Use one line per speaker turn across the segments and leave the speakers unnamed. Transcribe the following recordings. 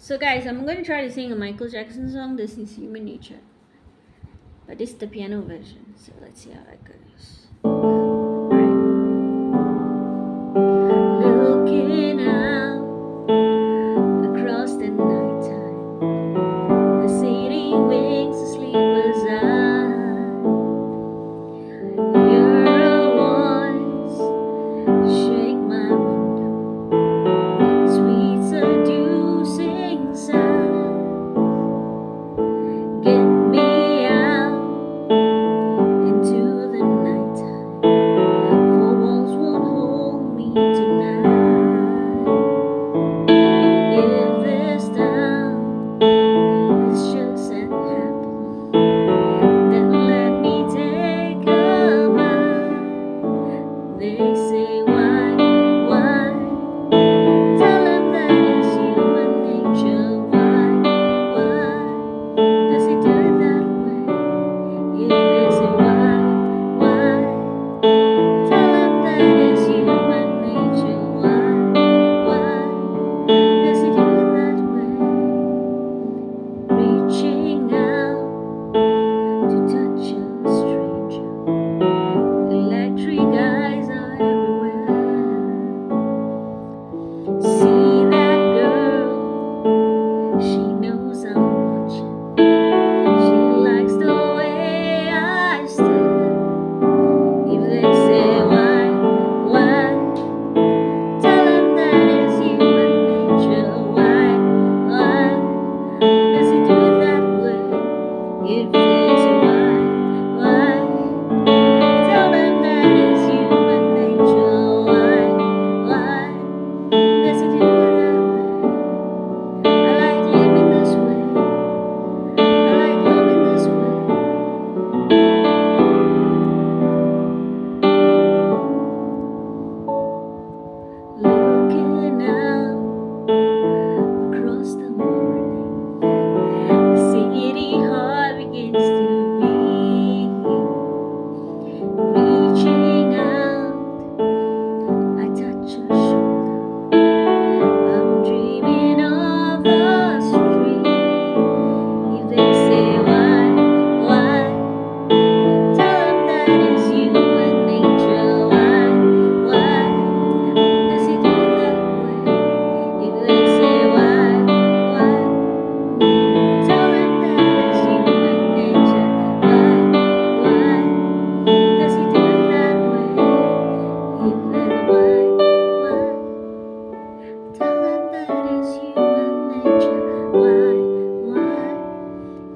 So guys, I'm going to try to sing a Michael Jackson song. This is Human Nature. But this is the piano version. So let's see how that goes. Looking out across the nighttime, the city winks asleep as I hear a voice shake my window, sweet seducing sound. Get me out into the nighttime, for walls won't hold me tonight. If this town is just an apple, then let me take a bite. They say why? Tell them that it's human nature. Why does he do it that way? If they say why, tell them that it's human nature. Why does he do it that way? Reaching out to touch a stranger, electric eyes are everywhere. See that girl, she knows I'm watching. She likes the way I stare. If they say why, tell them that it's human nature. Why does he do it that way? If they say why, tell them that it's human nature. Why does he do it that way? I like living this way. I like loving this way. Looking out across the morning, the city heart begins to beat. Reaching out, I touch your shoulder. I'm dreaming of the street. If they say why, tell them that it's human nature. Why does he do it that way? If they say why, tell them that it's human nature. Why does he do it that way? If they why, tell them that it's human nature. Why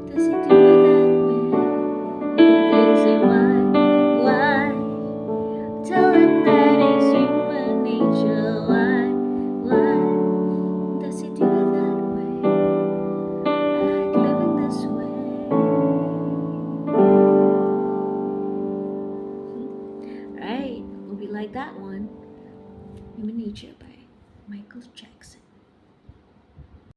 does he do it that way? If they say why, tell them that it's human nature. Why does he do it that way? I like living this way. Right, hope you like that one. Human Nature by Michael Jackson.